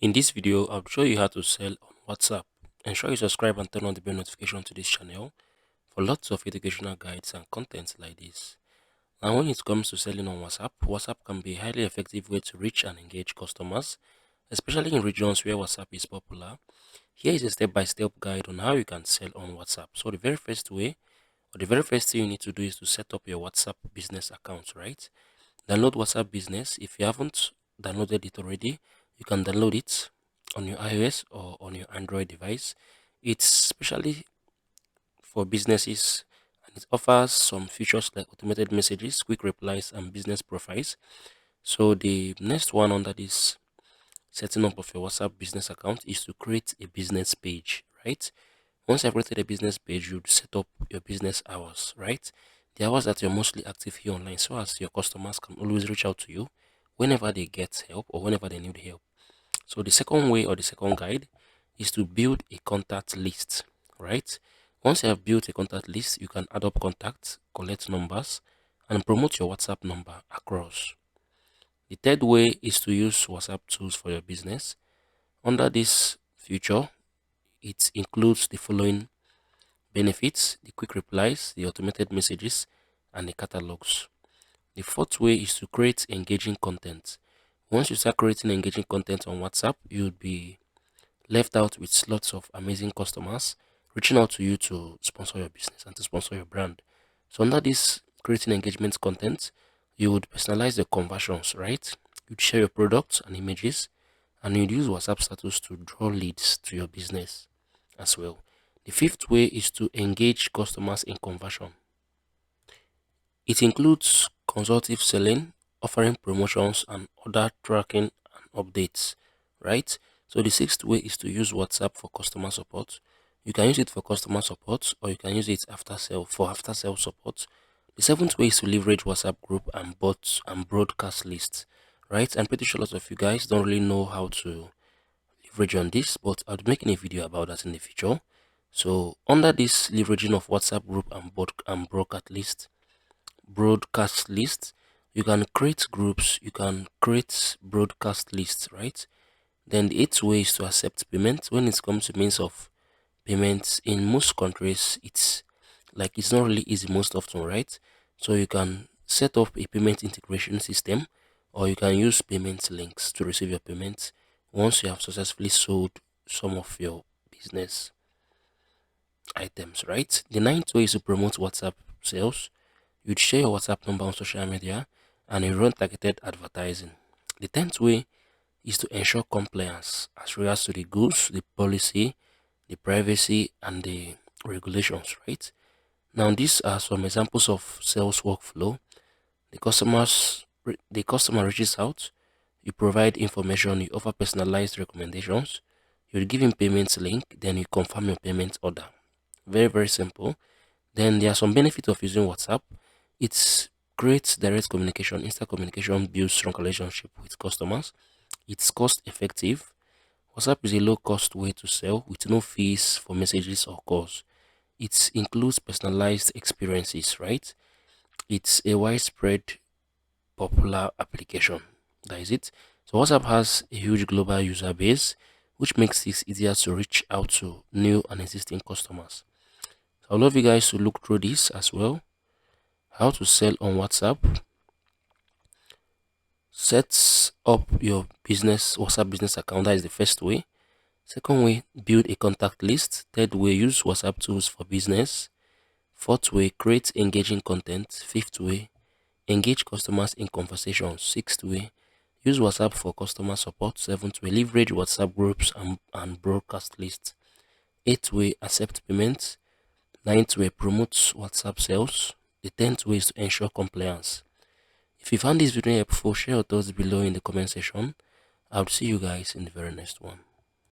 In this video, I'll show you how to sell on WhatsApp. Ensure you subscribe and turn on the bell notification to this channel for lots of educational guides and content like this. Now, when it comes to selling on WhatsApp, WhatsApp can be a highly effective way to reach and engage customers, especially in regions where WhatsApp is popular. Here is a step-by-step guide on how you can sell on WhatsApp. So the very first way, or the very first thing you need to do is to set up your WhatsApp business account, right? Download WhatsApp Business. If you haven't downloaded it already, you can download it on your iOS or on your Android device. It's specially for businesses and it offers some features like automated messages, quick replies, and business profiles. So the next one under this setting up of your WhatsApp business account is to create a business page, right? Once you've created a business page, you'd set up your business hours, right? The hours that you're mostly active here online, so as your customers can always reach out to you whenever they get help or whenever they need help. So the second way or the second guide is to build a contact list, right? Once you have built a contact list, you can add up contacts, collect numbers, and promote your WhatsApp number across. The third way is to use WhatsApp tools for your business. Under this feature, it includes the following benefits: the quick replies, the automated messages, and the catalogs. The fourth way is to create engaging content. Once you start creating engaging content on WhatsApp, you'll be left out with lots of amazing customers reaching out to you to sponsor your business and to sponsor your brand. So under this creating engagement content, you would personalize the conversions, right? You'd share your products and images, and you'd use WhatsApp status to draw leads to your business as well. The fifth way is to engage customers in conversion. It includes consultative selling, offering promotions, and other tracking and updates, right? So the sixth way is to use WhatsApp for customer support. You can use it for customer support or you can use it after sale support. The seventh way is to leverage WhatsApp group and bots and broadcast lists, right? I'm pretty sure a lot of you guys don't really know how to leverage on this, but I'll be making a video about that in the future. So under this leveraging of WhatsApp group and bot and broadcast list, you can create groups, you can create broadcast lists, right? Then the eighth way is to accept payment. When it comes to means of payments in most countries, it's not really easy most often, right? So you can set up a payment integration system or you can use payment links to receive your payments once you have successfully sold some of your business items, right? The ninth way is to promote WhatsApp sales. You'd share your WhatsApp number on social media and you run targeted advertising. The 10th way is to ensure compliance as regards to the goods, the policy, the privacy, and the regulations, right? Now, these are some examples of sales workflow. The customer reaches out, you provide information, you offer personalized recommendations, you give him payment link, then you confirm your payment order. Very, very simple. Then there are some benefits of using WhatsApp. It's great direct communication, instant communication builds strong relationship with customers. It's cost effective. WhatsApp is a low cost way to sell with no fees for messages or calls. It includes personalized experiences, right? It's a widespread popular application. That is it. So WhatsApp has a huge global user base, which makes it easier to reach out to new and existing customers. So I'd love you guys to look through this as well. How to sell on WhatsApp. Set up your business WhatsApp business account. That is the first way. Second way, build a contact list. Third way, use WhatsApp tools for business. Fourth way, create engaging content. Fifth way, engage customers in conversations. Sixth way, use WhatsApp for customer support. Seventh way, leverage WhatsApp groups and broadcast lists. Eighth way, accept payments. Ninth way, promote WhatsApp sales. The 10th way is to ensure compliance. If you found this video helpful, share your thoughts below in the comment section. I'll see you guys in the very next one.